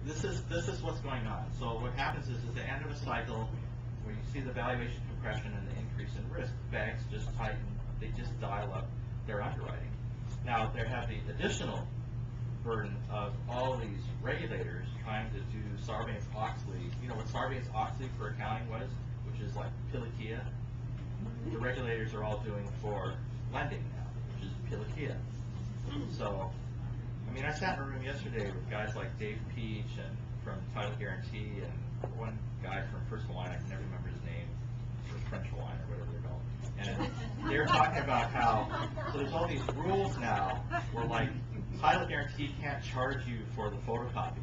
this is what's going on. So what happens is at the end of a cycle, where you see the valuation compression and the increase in risk, banks just tighten, they just dial up their underwriting. Now they have the additional burden of all these regulators trying to do Sarbanes-Oxley. You know what Sarbanes-Oxley for accounting was, which is like Pilikia. The regulators are all doing for lending now, which is Pilikia. So, I mean, I sat in a room yesterday with guys like Dave Peach and from Title Guarantee and one guy from First Hawaiian, I can never remember his name, or French Hawaiian or whatever they're called. And they were talking about how, so there's all these rules now where like Title Guarantee can't charge you for the photocopy.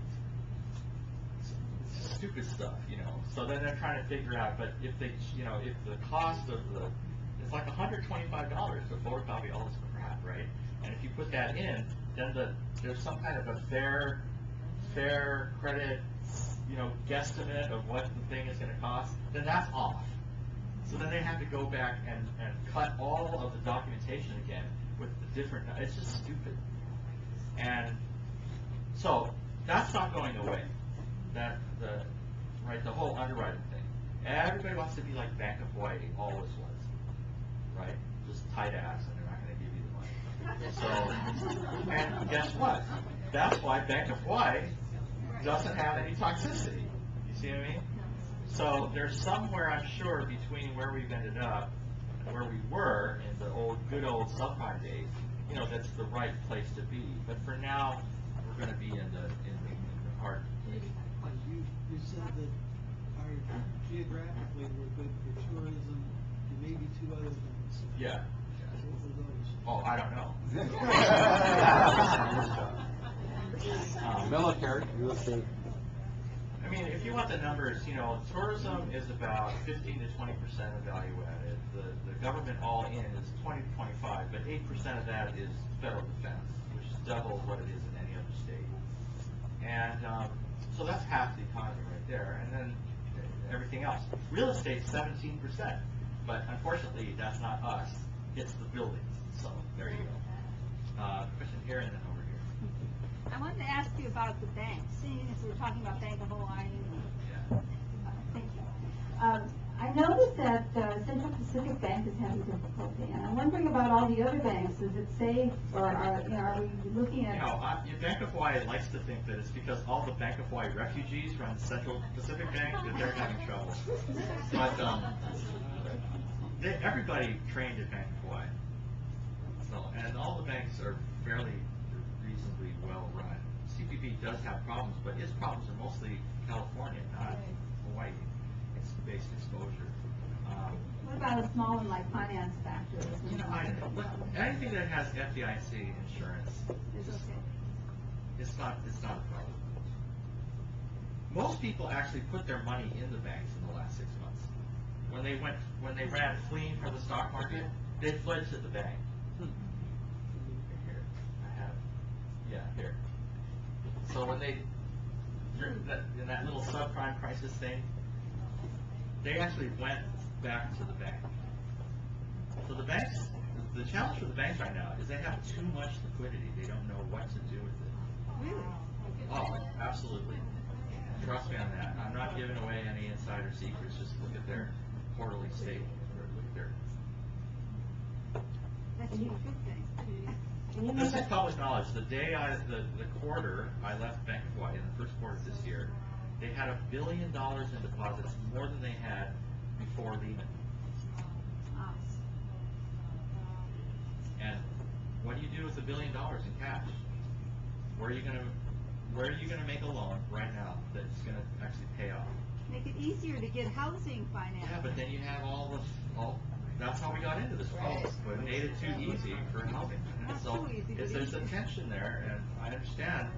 It's stupid stuff, you know. So then they're trying to figure out, but if they, you know, if the cost of the, it's like $125 to photocopy all this crap, right? And if you put that in, then there's some kind of a fair credit, you know, guesstimate of what the thing is going to cost, then that's off. So then they have to go back and cut all of the documentation again with the different, it's just stupid. And so that's not going away. The whole underwriting thing. Everybody wants to be like Bank of Hawaii always was, right? Just tight ass, and they're not going to give you the money. So, and guess what? That's why Bank of Hawaii doesn't have any toxicity. You see what I mean? So there's somewhere, I'm sure, between where we've ended up and where we were in the good old subprime days, you know, that's the right place to be. But for now, we're going to be in the hard. You said that geographically we're good for tourism and maybe two other things. Yeah. What were those? Oh, I don't know. Military. I mean, if you want the numbers, you know, tourism is about 15 to 20% of value added. The government all in is 20 to 25, but 8% of that is federal defense, which is double what it is in any other state. And so that's half the economy right there. And then everything else. Real estate, 17%. But unfortunately, that's not us. It's the buildings. So there you go. Question here and then over here. I wanted to ask you about the bank. Seeing as we're talking about Bank of Hawaii. Yeah. Thank you. I noticed that Central Pacific Bank is having difficulty, and I'm wondering about all the other banks. Is it safe, or are we looking at? You know, Bank of Hawaii likes to think that it's because all the Bank of Hawaii refugees run Central Pacific Bank that they're having trouble. But everybody trained at Bank of Hawaii. So, and all the banks are fairly reasonably well run. CPB does have problems, but its problems are mostly California, not Hawaii. It's based exposure. What about a small one like finance factors? You know, anything that has FDIC insurance, Is okay. it's not a problem. Most people actually put their money in the banks in the last 6 months. When they ran fleeing from the stock market, they fled to the bank. Here, I have, yeah, here. So when they, in that little subprime crisis thing, they actually went back to the bank. So the banks, the challenge for the banks right now is they have too much liquidity. They don't know what to do with it. Really? Oh, absolutely. Trust me on that. I'm not giving away any insider secrets. Just look at their quarterly statement. Or look at their. That's a good thing. This is public knowledge. The day the quarter I left Bank of Hawaii in the first quarter of this year, they had $1 billion in deposits, more than they had before Lehman. Wow. And what do you do with $1 billion in cash? Where are you gonna make a loan right now that's gonna actually pay off? Make it easier to get housing financed. Yeah, but then you have all that's how we got into this problem. But it made it too easy for housing. Not So too easy, but there's a easy. tension there, and I understand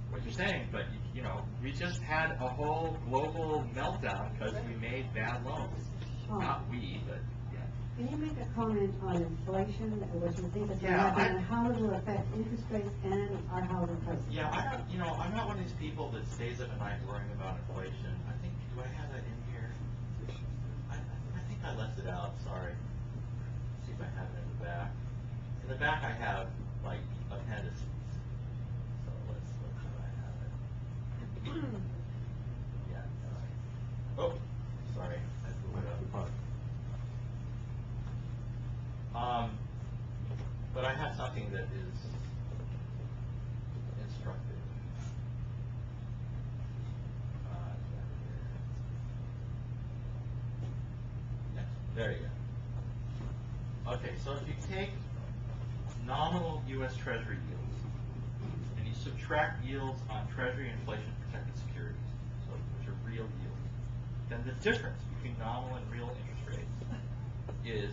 what you're saying, but you know, we just had a whole global meltdown because we made bad loans. Not we, but yeah. Can you make a comment on inflation, what you think is going to Yeah, happen, and how it will affect interest rates and our housing prices? Yeah, I'm not one of these people that stays up at night worrying about inflation. I think, do I have that in here? I think I left it out, sorry. Let's see if I have it in the back. In the back I have, like, appendices. So let's see if I have it. There you go. Okay, so if you take nominal U.S. Treasury yields and you subtract yields on Treasury inflation protected securities, so which are real yields, then the difference between nominal and real interest rates is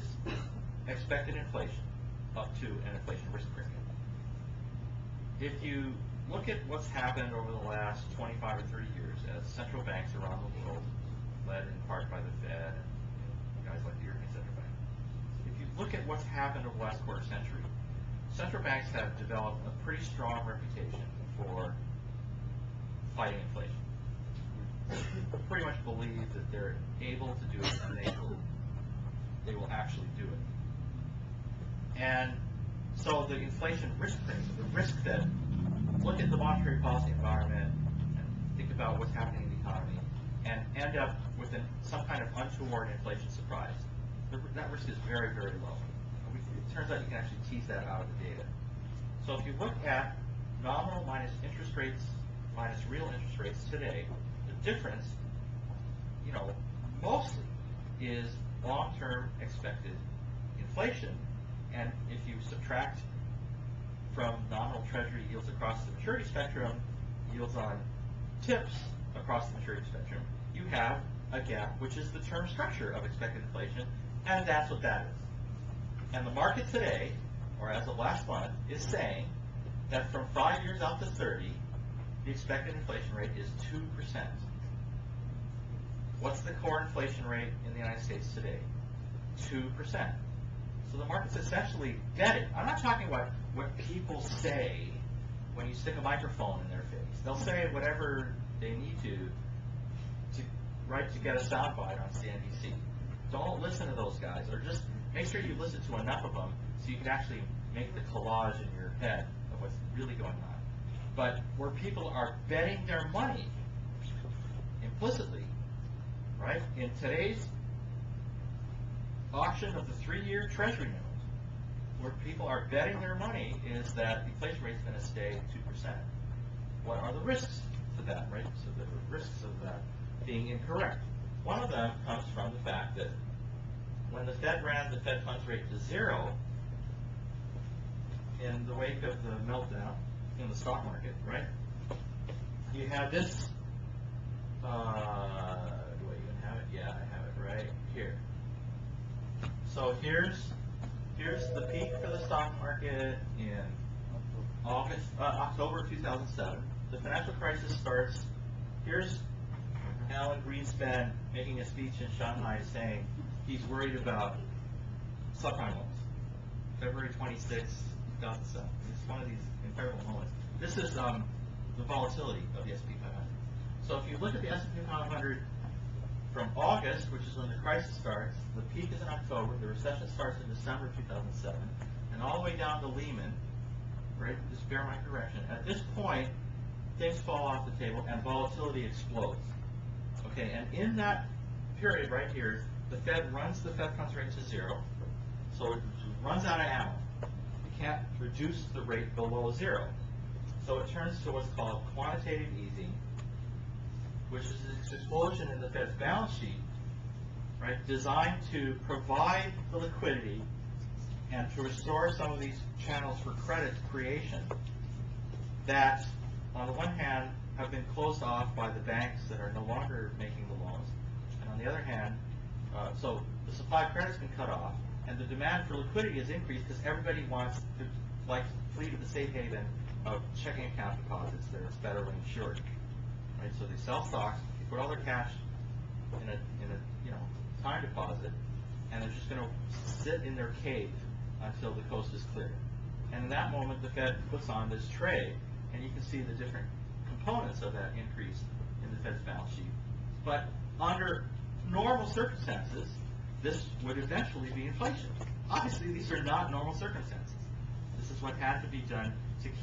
expected inflation up to an inflation risk premium. If you look at what's happened over the last 25 or 30 years as central banks around the world, led in part by the Fed and guys like the European Central Bank, if you look at what's happened over the last quarter century, central banks have developed a pretty strong reputation for fighting inflation. We pretty much believe that they're able to do it and they will actually do it. And so the inflation risk premium, the risk that look at the monetary policy environment and think about what's happening in the economy and end up with some kind of untoward inflation surprise, that risk is very, very low. It turns out you can actually tease that out of the data. So if you look at nominal minus interest rates minus real interest rates today, the difference, mostly is long-term expected inflation. And if you subtract from nominal Treasury yields across the maturity spectrum, yields on tips across the maturity spectrum, you have a gap, which is the term structure of expected inflation, and that's what that is. And the market today, or as of last month, is saying that from 5 years out to 30, the expected inflation rate is 2%. What's the core inflation rate in the United States today? 2%. So the market's essentially betting. I'm not talking about what people say when you stick a microphone in their face. They'll say whatever they need to get a soundbite on CNBC. Don't listen to those guys, or just make sure you listen to enough of them so you can actually make the collage in your head of what's really going on. But where people are betting their money implicitly, right? In today's auction of the 3-year Treasury note, where people are betting their money is that the inflation rate is going to stay 2%. What are the risks to that, right? So the risks of that being incorrect. One of them comes from the fact that when the Fed ran the Fed funds rate to 0, in the wake of the meltdown in the stock market, right? You had this, do I even have it? Yeah, I have it right here. So here's the peak for the stock market in October 2007. The financial crisis starts. Here's Alan Greenspan making a speech in Shanghai saying he's worried about subprime loans. February 26, 2007. It's one of these incredible moments. This is the volatility of the S&P 500. So if you look at the S&P 500 from August, which is when the crisis starts, the peak is in October, the recession starts in December 2007, and all the way down to Lehman, right, this bear market correction. At this point, things fall off the table and volatility explodes. Okay, and in that period right here, the Fed runs the Fed funds rate to 0, so it runs out of ammo. You can't reduce the rate below 0. So it turns to what's called quantitative easing, which is this explosion in the Fed's balance sheet, right, designed to provide the liquidity and to restore some of these channels for credit creation that, on the one hand, have been closed off by the banks that are no longer making the loans, and on the other hand, so the supply of credit's been cut off, and the demand for liquidity has increased because everybody wants to, flee to the safe haven of checking account deposits that are federally insured. Right, so they sell stocks, they put all their cash in a time deposit, and they're just going to sit in their cave until the coast is clear. And in that moment, the Fed puts on this trade, and you can see the different components of that increase in the Fed's balance sheet. But under normal circumstances, this would eventually be inflation. Obviously, these are not normal circumstances. This is what had to be done to keep